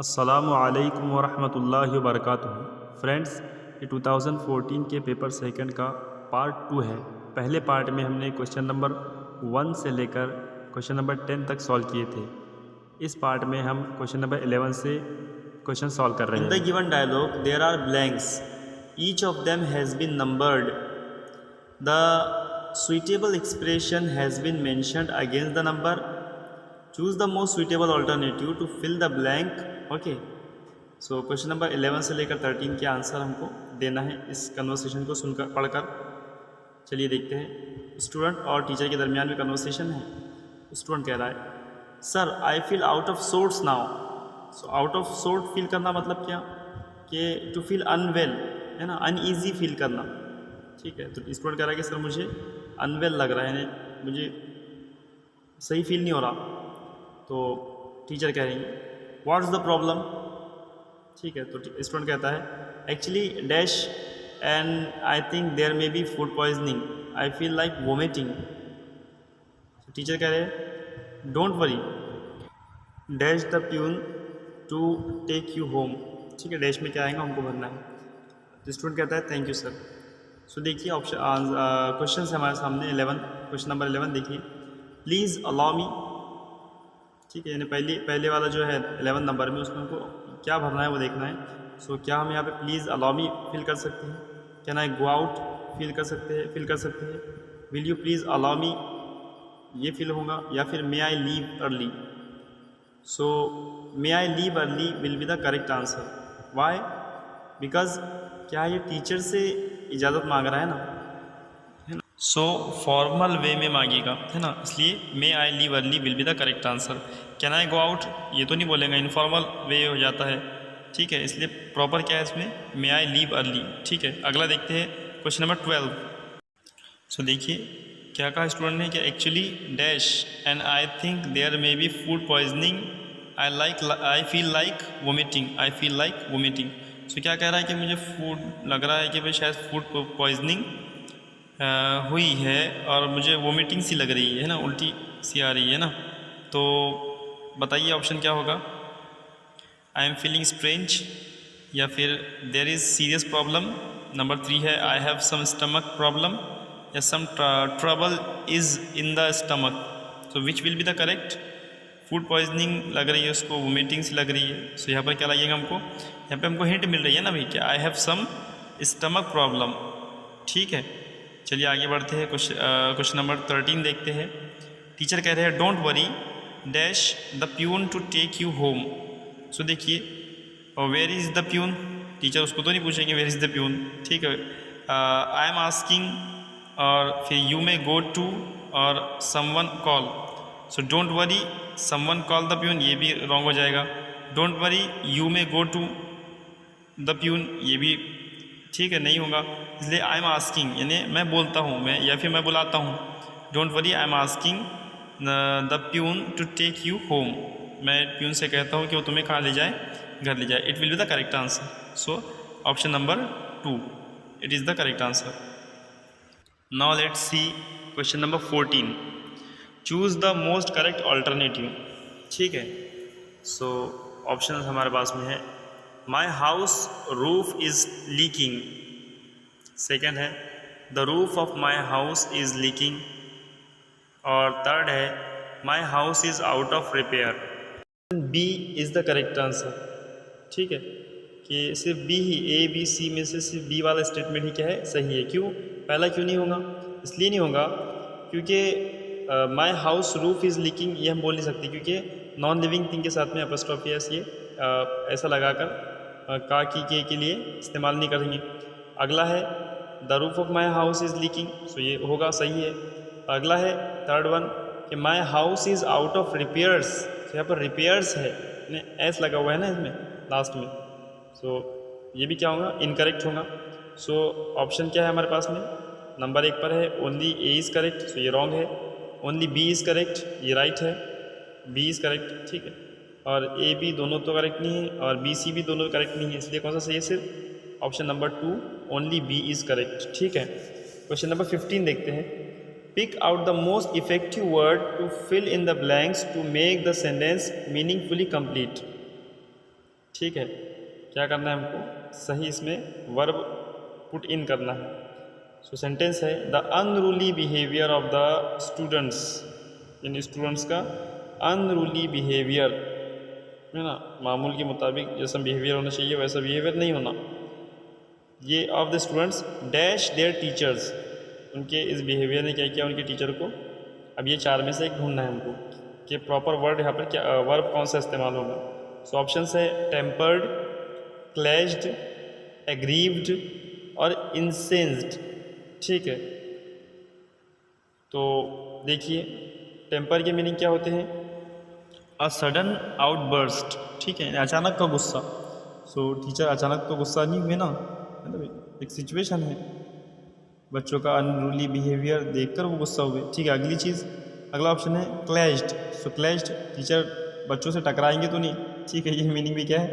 अस्सलामु अलैकुम वरहमतुल्लाहि वबरकातुहू। फ्रेंड्स, ये 2014 के पेपर सेकंड का पार्ट 2 है। पहले पार्ट में हमने क्वेश्चन नंबर 1 से लेकर क्वेश्चन नंबर 10 तक सॉल्व किए थे। इस पार्ट में हम क्वेश्चन नंबर 11 से क्वेश्चन सॉल्व कर रहे हैं। In the given dialogue there are blanks, each of them has been numbered, the suitable expression has been mentioned against the number, choose the most suitable alternative to fill the blank. Okay, so question number 11 से लेकर 13 के answer हमको देना है इस conversation को सुनकर पढ़कर। चलिए देखते हैं। स्टूडेंट और टीचर के दरमियान में कन्वर्सेशन है। स्टूडेंट कह रहा है, sir I feel out of sorts now. So out of sort feel करना मतलब क्या, कि टू फील अनवेल है ना, अनईजी फील करना। ठीक है, तो स्टूडेंट कह रहा है कि सर मुझे अनवेल लग रहा है, यानी मुझे सही फील नहीं हो रहा। तो टीचर कह रही है, व्हाट्स द प्रॉब्लम। ठीक है, तो स्टूडेंट कहता है, actually dash and I think there may be food poisoning, I feel like vomiting. Teacher कह रहे हैं, don't worry, dash the peon to take you home. ठीक है, डैश में क्या आएगा हमको भरना है। तो स्टूडेंट कहता है, थैंक यू सर। सो देखिए ऑप्शन क्वेश्चन है हमारे सामने 11, क्वेश्चन नंबर 11 देखिए, प्लीज़ अलाउ मी। ठीक है, यानी पहले वाला जो है 11 नंबर में, उसमें हमको क्या भरना है वो देखना है। सो क्या हम यहाँ पे प्लीज़ अलाउ मी फिल कर सकते हैं, can I go out fill कर सकते हैं, will you please allow me ये फिल होगा, या फिर may I leave early. So may I leave early will be the correct answer. Why? Because क्या ये टीचर से इजाज़त मांग रहा है ना, है ना। सो फॉर्मल वे में मांगेगा, है ना, इसलिए may I leave early will be the correct answer. Can I go out ये तो नहीं बोलेगा, इनफॉर्मल वे हो जाता है। ठीक है, इसलिए प्रॉपर क्या है इसमें, मे आई लीव अर्ली। ठीक है, अगला देखते हैं क्वेश्चन नंबर 12। सो देखिए क्या कहा स्टूडेंट ने, कि actually dash and I think there may be food poisoning, I feel like vomiting. So क्या कह रहा है कि मुझे फूड लग रहा है कि भाई शायद फूड पॉइजनिंग हुई है और मुझे वोमिटिंग सी लग रही है ना, उल्टी सी आ रही है ना। तो बताइए ऑप्शन क्या होगा, आई एम फीलिंग स्ट्रेंज, या फिर there is serious problem. Number 3 है I have some stomach problem, या some trouble is in the stomach. So which will be the correct. Food poisoning लग रही है उसको, वोमिटिंग सी लग रही है। सो यहाँ पर क्या लगेगा हमको, यहाँ पे हमको हिंट मिल रही है ना भाई, कि I have some stomach problem. ठीक है, चलिए आगे बढ़ते हैं। क्वेश्चन नंबर 13 देखते हैं। टीचर कह रहे हैं, don't worry, dash the peon to take you home. So देखिए, और where is the peon, teacher उसको तो नहीं पूछेंगे वेयर इज़ द प्यून। ठीक है, आई एम आस्किंग, और फिर यू मे गो टू, और someone call. So don't worry, someone call the peon, ये भी रॉन्ग हो जाएगा। Don't worry, you may go to the peon, ये भी ठीक है, नहीं होगा। इसलिए आई एम आस्किंग, यानी मैं बोलता हूँ, मैं या फिर मैं बुलाता हूँ। Don't worry, I am asking the peon to take you home, मैं प्यून से कहता हूँ कि वो तुम्हें कहाँ ले जाए, घर ले जाए। It will be the correct answer. So option number 2 it is the correct answer. Now let's see question number 14, choose the most correct alternative. ठीक है, सो ऑप्शन हमारे पास में है, my house roof is leaking. Second है, the roof of my house is leaking. और third है, my house is out of repair. B is the correct answer. ठीक है, कि सिर्फ B he, A B C में से सिर्फ बी वाला स्टेटमेंट ही क्या है, सही है। क्यों, पहला क्यों नहीं होगा, इसलिए नहीं होगा क्योंकि माई हाउस रूफ इज़ लीकिंग ये हम बोल नहीं सकते, क्योंकि नॉन लिविंग थिंग के साथ में अपस्ट्रॉफी एस ये ऐसा लगाकर का के लिए इस्तेमाल नहीं करेंगे। अगला है, the roof of my house is leaking, so ये होगा, सही है। अगला है थर्ड वन, कि my house is out of repairs. तो यहाँ पर रिपेयर्स है, एस लगा हुआ है ना इसमें लास्ट में। सो ये भी क्या होगा, इनकरेक्ट होगा। सो ऑप्शन क्या है हमारे पास में, नंबर 1 पर है ओनली ए इज़ करेक्ट, सो ये रॉन्ग है। ओनली बी इज़ करेक्ट, ये राइट है, बी इज़ करेक्ट। ठीक है, और ए बी दोनों तो करेक्ट नहीं है, और बी सी भी दोनों करेक्ट नहीं है, इसलिए कौन सा सही है, सिर्फ option number 2 only B is correct. ठीक है, क्वेश्चन नंबर 15 देखते हैं। Pick out the most effective word to fill in the blanks to make the sentence meaningfully complete. ठीक है, क्या करना है हमको, सही इसमें वर्ब पुट इन करना है। सो सेंटेंस है the unruly behaviour of the students, in students का अनरूली बिहेवियर है ना, मामूल के मुताबिक जैसा बिहेवियर होना चाहिए वैसा बिहेवियर नहीं होना, ये of the students dash there teachers, उनके इस बिहेवियर ने क्या किया उनके टीचर को। अब ये चार में से एक ढूंढना है हमको कि प्रॉपर वर्ड यहाँ पर क्या वर्ब कौन सा इस्तेमाल होगा। सो ऑप्शंस है टेम्पर्ड, क्लैश्ड, एग्रीव्ड और इंसेंस्ड। ठीक है, तो देखिए टेम्पर के मीनिंग क्या होते हैं, अ सडन आउटबर्स्ट, ठीक है, अचानक का गुस्सा। सो टीचर अचानक तो गुस्सा नहीं हुए ना, मतलब एक सिचुएशन है, बच्चों का अनरूली बिहेवियर देखकर वो गुस्सा हुए। ठीक है, अगली चीज़, अगला ऑप्शन है क्लैश्ड। सो क्लैश्ड, टीचर बच्चों से टकराएंगे तो नहीं, ठीक है, ये मीनिंग भी क्या है,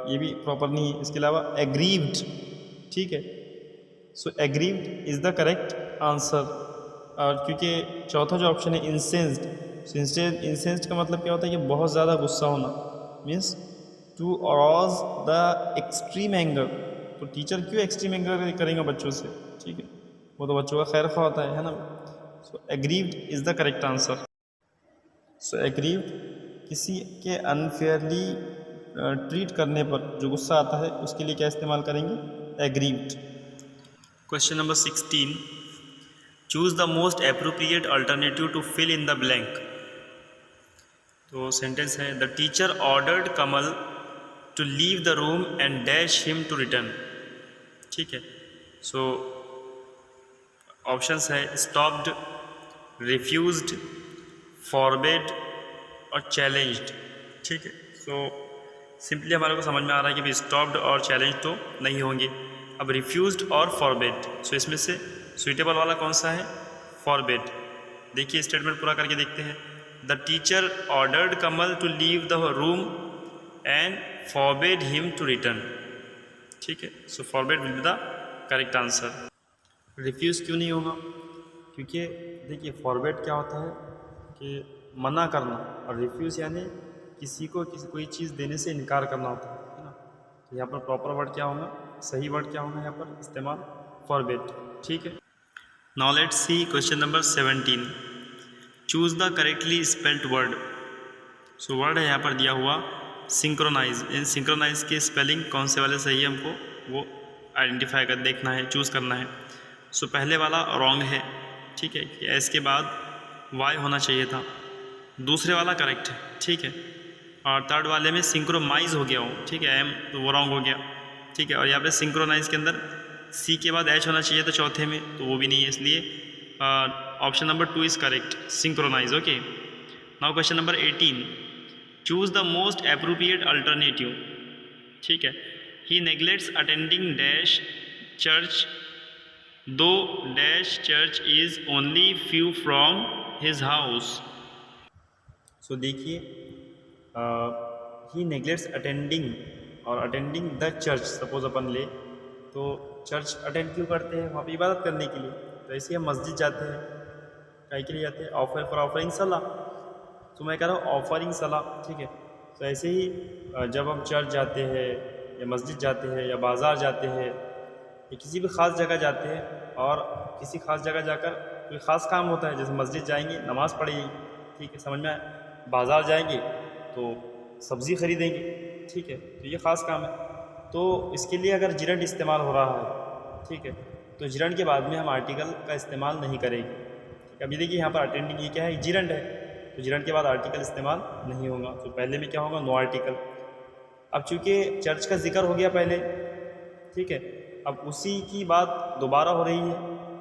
ये भी प्रॉपर नहीं है। इसके अलावा एग्रीव्ड, ठीक है, so aggrieved is the correct answer. और क्योंकि चौथा जो ऑप्शन है इंसेंस्ड, इंसेंस्ड का मतलब क्या होता है कि बहुत ज़्यादा गुस्सा होना, means to arouse the extreme anger. तो टीचर क्यों एक्सट्रीम एंगर करेंगे बच्चों से, ठीक है, वो तो बच्चों का खैर ख्वाह होता है ना। So aggrieved is the correct answer. So aggrieved किसी के अनफेयरली ट्रीट करने पर जो गुस्सा आता है उसके लिए क्या इस्तेमाल करेंगे, aggrieved. Question number 16, choose the most appropriate alternative to fill in the blank. तो सेंटेंस है the teacher ordered Kamal to leave the room and dash him to return. ठीक है, सो ऑप्शंस है स्टॉप्ड, रिफ्यूज्ड, फॉरबेड और challenged. ठीक है, so simply हमारे को समझ में आ रहा है कि भाई स्टॉप्ड और चैलेंज तो नहीं होंगे। अब रिफ्यूज्ड और फॉरबेड, सो इसमें से सुइटेबल वाला कौन सा है, फॉरबेड। देखिए स्टेटमेंट पूरा करके देखते हैं, the teacher ordered Kamal to leave the room and forbade him to return. ठीक है, so forbade will be the correct answer. Refuse क्यों नहीं होगा, क्योंकि देखिए फॉरबेड क्या होता है कि मना करना, और रिफ्यूज़ यानी किसी को कोई चीज़ देने से इनकार करना होता है ना। तो यहाँ पर प्रॉपर वर्ड क्या होगा, सही वर्ड क्या होगा यहाँ पर इस्तेमाल, फॉरबेड। ठीक है, now let's see question number 17, choose the correctly spelled word. So word है यहाँ पर दिया हुआ सिंक्रोनाइज। इन सिंक्रोनाइज की स्पेलिंग कौन से वाले सही है हमको वो आइडेंटिफाई कर देखना है, चूज़ करना है। सो पहले वाला रॉन्ग है, ठीक है, कि एस के बाद वाई होना चाहिए था। दूसरे वाला करेक्ट है, ठीक है, और थर्ड वाले में सिंक्रोमाइज हो गया हो, ठीक है, एम तो वो रॉन्ग हो गया। ठीक है, और यहाँ पे सिंक्रोनाइज के अंदर सी के बाद एच होना चाहिए था चौथे में, तो वो भी नहीं है, इसलिए option number 2 is correct, synchronize. Okay, now question number 18, choose the most appropriate alternative. ठीक है, he neglects attending dash church though dash church is only few from his house. So देखिए ही नेग्लेक्ट्स अटेंडिंग, और attending the church suppose अपन ले तो church attend क्यों करते हैं, वहाँ पे इबादत करने के लिए। तो ऐसे हम मस्जिद जाते हैं, कहीं के लिए जाते हैं, ऑफर फॉर ऑफरिंग सलाह। तो मैं कह रहा हूँ ऑफरिंग सलाह, ठीक है। तो ऐसे ही जब हम चर्च जाते हैं या मस्जिद जाते हैं या बाज़ार जाते हैं या किसी भी ख़ास जगह जाते हैं, और किसी ख़ास जगह जाकर कोई ख़ास काम होता है, जैसे मस्जिद जाएंगे नमाज़ पढ़ेंगे, ठीक है, समझ में आए, बाज़ार जाएंगे तो सब्ज़ी ख़रीदेंगे, ठीक है, तो ये ख़ास काम है। तो इसके लिए अगर जिरंड इस्तेमाल हो रहा है, ठीक है, तो जिरंड के बाद में हम आर्टिकल का इस्तेमाल नहीं करेंगे। अभी देखिए यहाँ पर अटेंडिंग ये क्या है, जिरंड है, तो जिरंड के बाद आर्टिकल इस्तेमाल नहीं होगा। तो पहले में क्या होगा, नो आर्टिकल। अब चूँकि चर्च का जिक्र हो गया पहले, ठीक है, अब उसी की बात दोबारा हो रही है,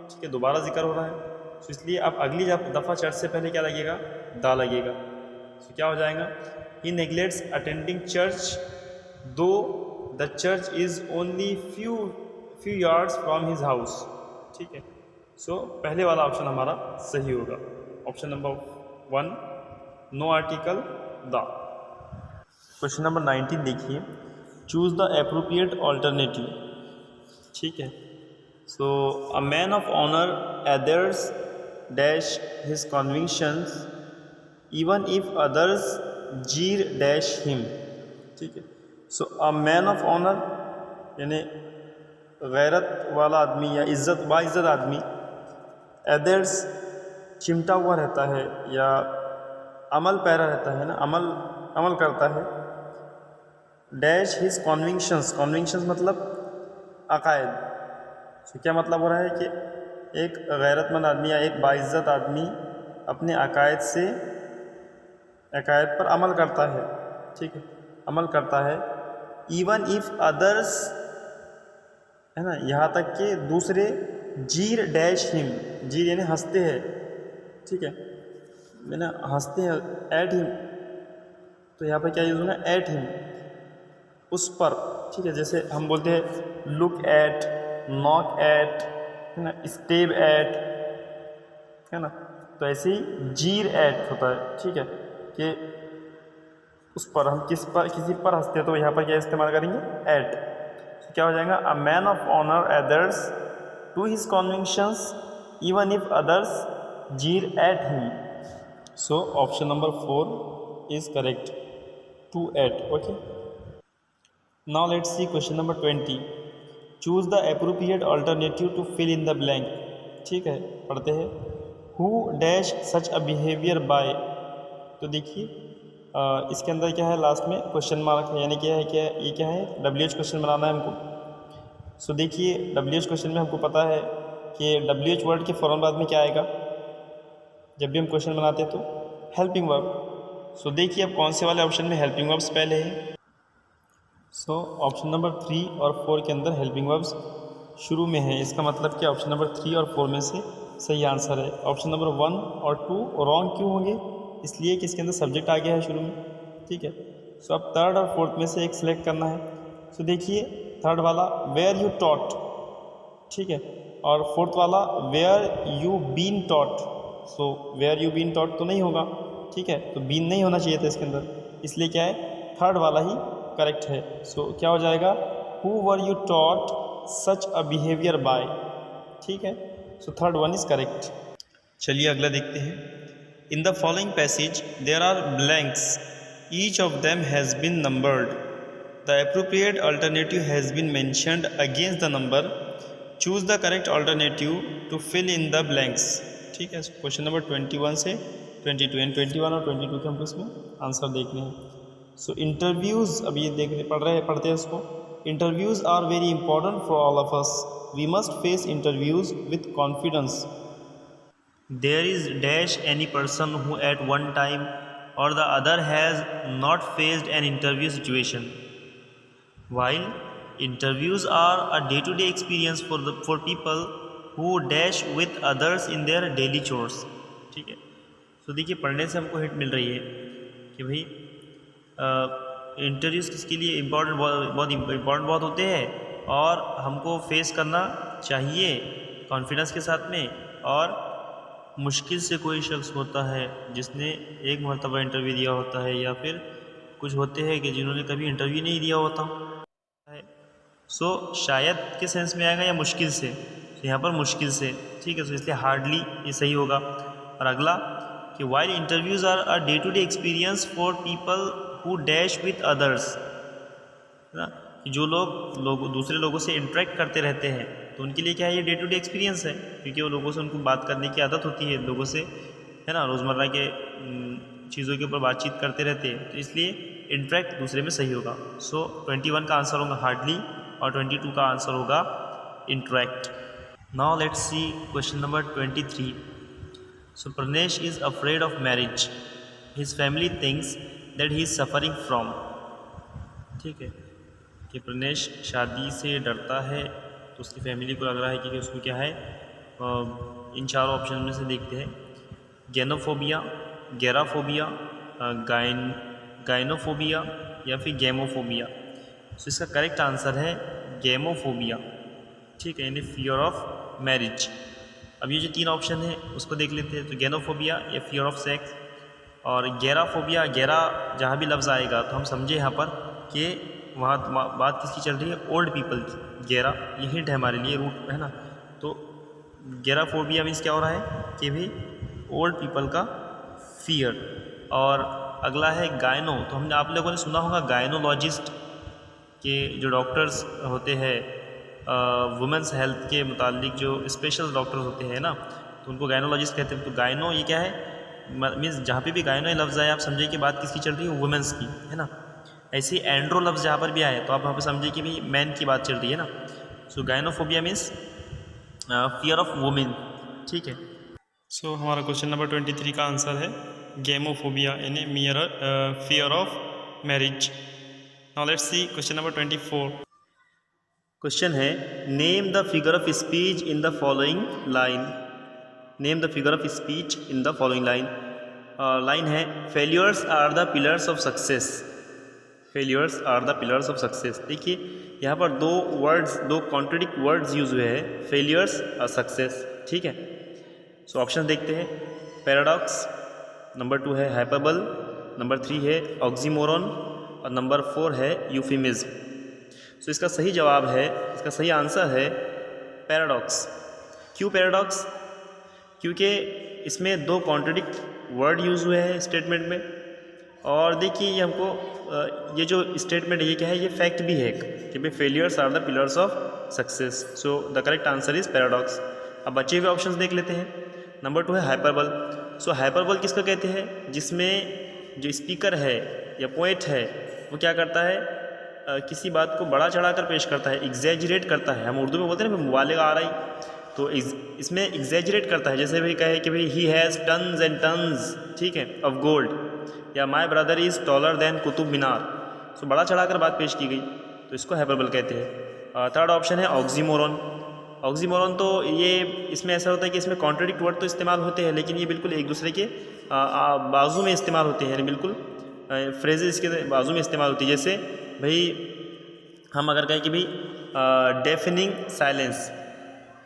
ठीक है, दोबारा जिक्र हो रहा है, तो इसलिए अब अगली दफ़ा चर्च से पहले क्या लगेगा, दा लगेगा। तो क्या हो जाएगा, he neglects attending church though the church is only few yards from his house. ठीक है, सो पहले वाला ऑप्शन हमारा सही होगा, option number 1, no article the. Question number 19 देखिए, चूज़ द एप्रोप्रिएट ऑल्टरनेटिव। ठीक है, so a man of honour adheres dash his convictions even if others jeer dash him. ठीक है, so a man of honour यानी गैरत वाला आदमी या इज़्ज़त बाइज़्ज़त आदमी, अदर्स चिमटा हुआ रहता है या अमल पैरा रहता है ना, अमल करता है, डैश हिज कॉन्विक्शंस, कॉन्विक्शंस मतलब अकायद। तो क्या मतलब हो रहा है कि एक गैरतमंद आदमी या एक बाइज़्ज़त आदमी अपने अकायद पर अमल करता है, ठीक है, अमल करता है। इवन इफ़ अदर्स, है ना, यहाँ तक कि दूसरे जीर डैश हिम, जीर यानी हंसते हैं, ठीक है, मैंने हंसते हैं, एट हिम, तो यहाँ पर क्या यूज़ होगा, एट हिम, उस पर, ठीक है। जैसे हम बोलते हैं लुक एट, नॉक एट, है ना, स्टेब एट, है ना, तो ऐसे ही जीर एट होता है, ठीक है, कि उस पर हम किसी पर हंसते हैं तो यहाँ पर क्या इस्तेमाल करेंगे, एट। तो क्या हो जाएगा, a man of honour adheres to his convictions even if others jeer at him. So option number 4 is correct, to at. Okay, now let's see question number 20। Choose the appropriate alternative to fill in the blank. ठीक है, पढ़ते हैं। Who dash such a behaviour by. तो देखिए इसके अंदर क्या है, लास्ट में क्वेश्चन मार्क है, यानी क्या है, ये क्या है, WH क्वेश्चन बनाना है हमको। सो देखिए WH क्वेश्चन में हमको पता है कि WH वर्ड के फ़ौरन बाद में क्या आएगा जब भी हम क्वेश्चन बनाते हैं, तो हेल्पिंग वर्ब। सो देखिए अब कौन से वाले ऑप्शन में हेल्पिंग वर्ब्स पहले है। सो ऑप्शन नंबर 3 और 4 के अंदर हेल्पिंग वर्ब्स शुरू में है। इसका मतलब कि ऑप्शन नंबर 3 और 4 में से सही आंसर है। ऑप्शन नंबर 1 और 2 रॉन्ग क्यों होंगे, इसलिए कि इसके अंदर सब्जेक्ट आ गया है शुरू में, ठीक है। सो अब थर्ड और फोर्थ में से एक सिलेक्ट करना है। सो देखिए थर्ड वाला वेयर यू टॉट, ठीक है, और फोर्थ वाला where you been taught. So where you been taught तो नहीं होगा, ठीक है, तो बीन नहीं होना चाहिए था इसके अंदर, इसलिए क्या है, थर्ड वाला ही करेक्ट है। सो क्या हो जाएगा, who were you taught such a behaviour by, ठीक है। So third one is correct. चलिए अगला देखते हैं। In the following passage, there are blanks. Each of them has been numbered. The appropriate alternative has been mentioned against the number. Choose the correct alternative to fill in the blanks. ठीक है, question number 21 से 22, and 21 और 22 के हमको इसमें answer देखने हैं। सो interviews, अब ये पढ़ते हैं इसको। Interviews are very important for all of us. We must face interviews with confidence. There is dash any person who at one time or the other has not faced an interview situation. While interviews are a day-to-day experience for people who dash with others in their daily chores. ठीक है, तो देखिए पढ़ने से हमको hint मिल रही है कि भाई इंटरव्यूज़ किसके लिए बहुत इम्पॉर्टेंट होते हैं और हमको फेस करना चाहिए कॉन्फिडेंस के साथ में। और मुश्किल से कोई शख्स होता है जिसने एक मरतबा इंटरव्यू दिया होता है, या फिर कुछ होते हैं कि जिन्होंने कभी इंटरव्यू नहीं दिया होता है। सो शायद के सेंस में आएगा या मुश्किल से, तो यहाँ पर मुश्किल से, ठीक है, तो इसलिए हार्डली ये सही होगा। और अगला कि while interviews are a day to day experience for people who dash with others, है ना, जो लोग दूसरे लोगों से इंटरेक्ट करते रहते हैं, तो उनके लिए क्या है, ये डे टू डे एक्सपीरियंस है, क्योंकि वो लोगों से उनको बात करने की आदत होती है, लोगों से, है ना, रोज़मर्रा के चीज़ों के ऊपर बातचीत करते रहते हैं, तो इसलिए इंटरेक्ट दूसरे में सही होगा। सो 21 का आंसर होगा हार्डली और 22 का आंसर होगा interact. Now let's see question number 23। So Pranesh is afraid of marriage, his family thinks that he is suffering from. ठीक है, कि प्रनेश शादी से डरता है, तो उसकी फैमिली को लग रहा है कि उसको क्या है, इन चारों ऑप्शन में से देखते हैं, गैनोफोबिया, गेराफोबिया, गाइनोफोबिया या फिर गेमोफोबिया। तो इसका करेक्ट आंसर है गेमोफोबिया, ठीक है, यानी फियर ऑफ मैरिज। अब ये जो 3 ऑप्शन है उसको देख लेते हैं। तो गैनोफोबिया या फियर ऑफ सेक्स, और गेराफोबिया, गेरा जहाँ भी लफ्ज़ आएगा तो हम समझे यहाँ पर कि वहाँ बात किसकी चल रही है, ओल्ड पीपल की। गेरा ये हिंट है हमारे लिए, रूट है ना। तो गेराफोबिया मीन्स क्या हो रहा है कि भाई ओल्ड पीपल का फियर। और अगला है गायनो, तो हमने आप लोगों ने सुना होगा गायनोलॉजिस्ट, कि जो डॉक्टर्स होते हैं वुमेंस हेल्थ के मुतालिक जो स्पेशल डॉक्टर होते हैं ना, तो उनको गायनोलॉजिस्ट कहते हैं। तो गायनो ये क्या है, मीन्स जहाँ पे भी गायनो लफ्ज़ आए आप समझिए कि बात किसकी चल रही है, वुमेंस की, है ना। ऐसे ही एंड्रो लफ्ज़ जहाँ पर भी आए तो आप वहाँ पर समझिए कि भाई मैन की बात चल रही है ना। सो गायनोफोबिया मीन्स फियर ऑफ वुमेन, ठीक है। सो हमारा क्वेश्चन नंबर 23 का आंसर है गेमोफोबिया, यानी fear of marriage. Now let's see question number 24। Question है name the figure of speech in the following line. Name the figure of speech in the following line. Line है failures are the pillars of success. Failures are the pillars of success. देखिए यहाँ पर दो contradict words use हुए हैं, failures और success, ठीक है। सो ऑप्शन देखते हैं। पैराडॉक्स, नंबर 2 है हाइपरबल, नंबर 3 है ऑक्सीमोरन और नंबर 4 है यूफिमिज्म। सो इसका सही जवाब है, इसका सही आंसर है पैराडॉक्स। क्यों पैराडॉक्स? क्योंकि इसमें दो कॉन्ट्रडिक्ट वर्ड यूज़ हुए हैं स्टेटमेंट में। और देखिए ये हमको ये जो स्टेटमेंट है ये क्या है, ये फैक्ट भी है कि भाई failures are the pillars of success. So the correct answer is paradox. अब बचे हुए ऑप्शंस देख लेते हैं। नंबर 2 है हाइपरबल। सो हाइपरबल किसको कहते हैं? जिसमें जो स्पीकर है या पोएट है वो क्या करता है, किसी बात को बड़ा चढ़ाकर पेश करता है, एग्जैजरेट करता है। हम उर्दू में बोलते हैं ना मुबालिगा आ रही, तो इसमें एग्जैजरेट करता है। जैसे भाई कहे कि भाई he has tons and tons, ठीक है, ऑफ गोल्ड, या my brother is taller than Qutub Minar. So बड़ा चढ़ाकर बात पेश की गई, तो इसको हाइपरबल कहते हैं। थर्ड ऑप्शन है ऑक्सीमोरन। ऑक्सीमोरन तो ये इसमें ऐसा होता है कि इसमें कॉन्ट्रडिक्ट वर्ड तो इस्तेमाल होते हैं, लेकिन ये बिल्कुल एक दूसरे के बाजू में इस्तेमाल होते हैं, यानी बिल्कुल फ्रेजेस इसके बाजू में इस्तेमाल होती है। जैसे भाई हम अगर कहें कि भाई डेफनिंग साइलेंस,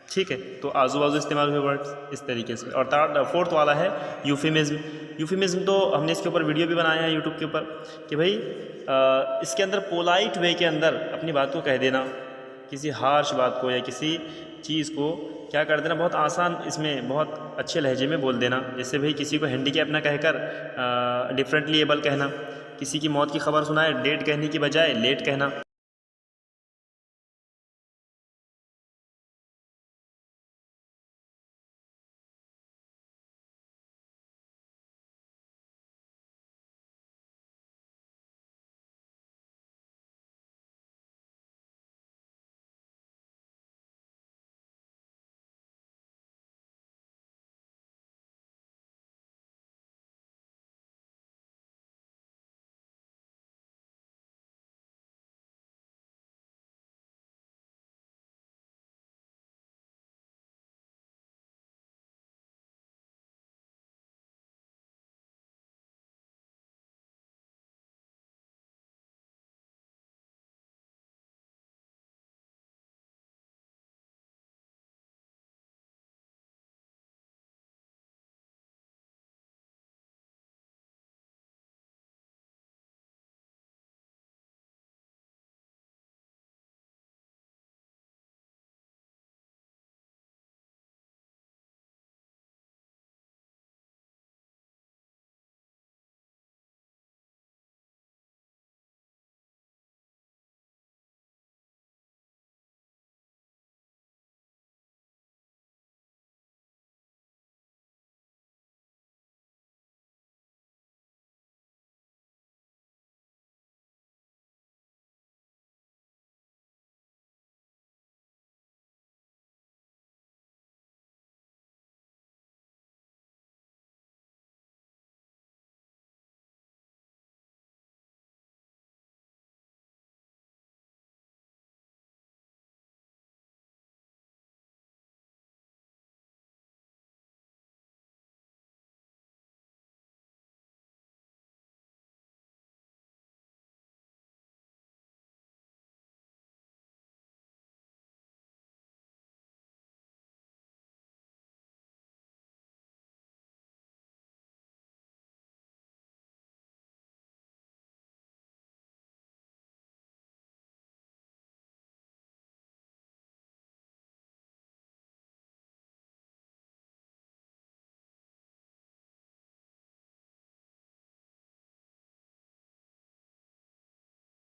ठीक है, तो आजू बाजू इस्तेमाल हुए वर्ड्स इस तरीके से। और फोर्थ वाला है यूफिमिज्म। यूफिमिज्म तो हमने इसके ऊपर वीडियो भी बनाया है यूट्यूब के ऊपर कि भाई इसके अंदर पोलाइट वे के अंदर अपनी बात को कह देना, किसी हार्श बात को या किसी चीज़ को क्या कर देना, बहुत आसान, इसमें बहुत अच्छे लहजे में बोल देना। जैसे भाई किसी को हैंडीकैप ना कहकर डिफरेंटली एबल कहना, किसी की मौत की खबर सुनाए डेट कहने की बजाय लेट कहना।